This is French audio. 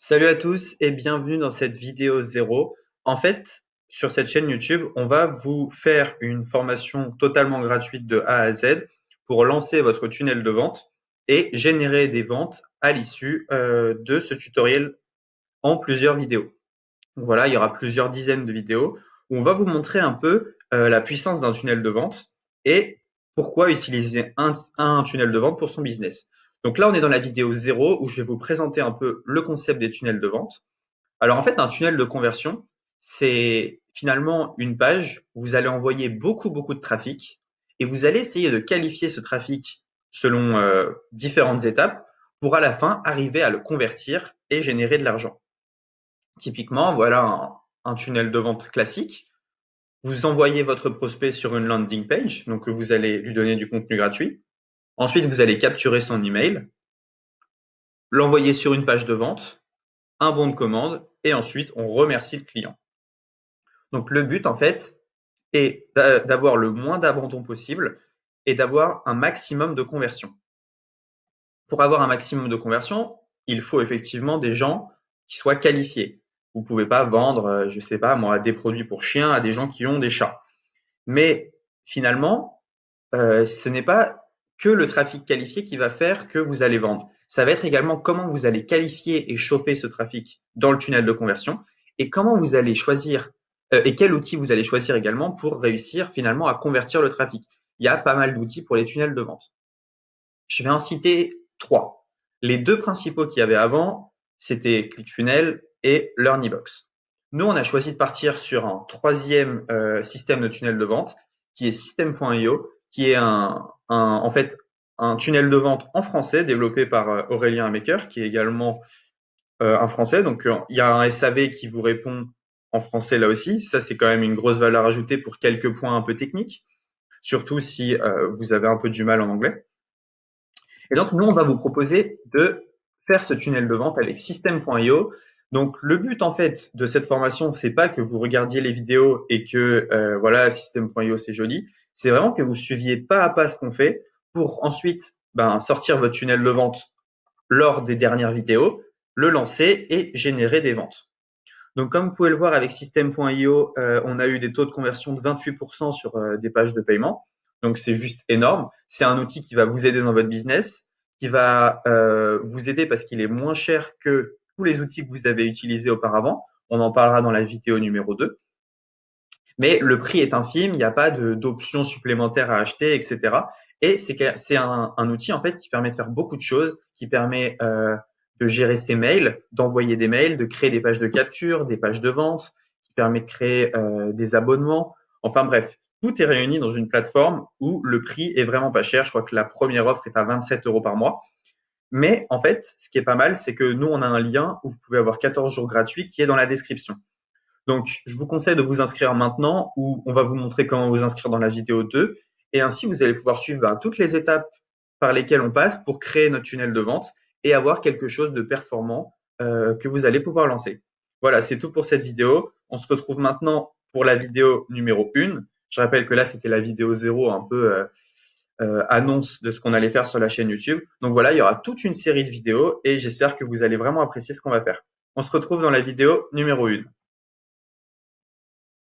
Salut à tous et bienvenue dans cette vidéo zéro. En fait, sur cette chaîne YouTube, on va vous faire une formation totalement gratuite de A à Z pour lancer votre tunnel de vente et générer des ventes à l'issue de ce tutoriel en plusieurs vidéos. Donc voilà, il y aura plusieurs dizaines de vidéos où on va vous montrer un peu la puissance d'un tunnel de vente et pourquoi utiliser un tunnel de vente pour son business. Donc là, on est dans la vidéo zéro où je vais vous présenter un peu le concept des tunnels de vente. Alors en fait, un tunnel de conversion, c'est finalement une page où vous allez envoyer beaucoup de trafic et vous allez essayer de qualifier ce trafic selon différentes étapes pour à la fin arriver à le convertir et générer de l'argent. Typiquement, voilà un tunnel de vente classique. Vous envoyez votre prospect sur une landing page, donc vous allez lui donner du contenu gratuit. Ensuite, vous allez capturer son email, l'envoyer sur une page de vente, un bon de commande, et ensuite on remercie le client. Donc le but en fait est d'avoir le moins d'abandon possible et d'avoir un maximum de conversion. Pour avoir un maximum de conversion, il faut effectivement des gens qui soient qualifiés. Vous ne pouvez pas vendre, je ne sais pas moi, des produits pour chiens à des gens qui ont des chats. Mais finalement, ce n'est pas que le trafic qualifié qui va faire que vous allez vendre. Ça va être également comment vous allez qualifier et chauffer ce trafic dans le tunnel de conversion et comment vous allez choisir et quel outil vous allez choisir également pour réussir finalement à convertir le trafic. Il y a pas mal d'outils pour les tunnels de vente. Je vais en citer trois. Les deux principaux qu'il y avait avant, c'était ClickFunnels et LearnyBox. Nous, on a choisi de partir sur un troisième système de tunnel de vente qui est System.io, qui est en fait un tunnel de vente en français développé par Aurélien Maker, qui est également un français. Donc, il y a un SAV qui vous répond en français là aussi. Ça, c'est quand même une grosse valeur ajoutée pour quelques points un peu techniques, surtout si vous avez un peu du mal en anglais. Et donc, nous, on va vous proposer de faire ce tunnel de vente avec System.io. Donc, le but, en fait, de cette formation, c'est pas que vous regardiez les vidéos et que, voilà, System.io, c'est joli. C'est vraiment que vous suiviez pas à pas ce qu'on fait pour ensuite, sortir votre tunnel de vente lors des dernières vidéos, le lancer et générer des ventes. Donc, comme vous pouvez le voir avec System.io, on a eu des taux de conversion de 28% sur des pages de paiement. Donc, c'est juste énorme. C'est un outil qui va vous aider dans votre business, qui va vous aider parce qu'il est moins cher que tous les outils que vous avez utilisés auparavant. On en parlera dans la vidéo numéro 2. Mais le prix est infime, il n'y a pas d'options supplémentaires à acheter, etc. Et c'est un outil en fait qui permet de faire beaucoup de choses, qui permet de gérer ses mails, d'envoyer des mails, de créer des pages de capture, des pages de vente, qui permet de créer des abonnements. Enfin bref, tout est réuni dans une plateforme où le prix est vraiment pas cher. Je crois que la première offre est à 27 euros par mois. Mais en fait, ce qui est pas mal, c'est que nous, on a un lien où vous pouvez avoir 14 jours gratuits qui est dans la description. Donc, je vous conseille de vous inscrire maintenant où on va vous montrer comment vous inscrire dans la vidéo 2. Et ainsi, vous allez pouvoir suivre toutes les étapes par lesquelles on passe pour créer notre tunnel de vente et avoir quelque chose de performant que vous allez pouvoir lancer. Voilà, c'est tout pour cette vidéo. On se retrouve maintenant pour la vidéo numéro 1. Je rappelle que là, c'était la vidéo 0, un peu annonce de ce qu'on allait faire sur la chaîne YouTube. Donc voilà, il y aura toute une série de vidéos et j'espère que vous allez vraiment apprécier ce qu'on va faire. On se retrouve dans la vidéo numéro 1.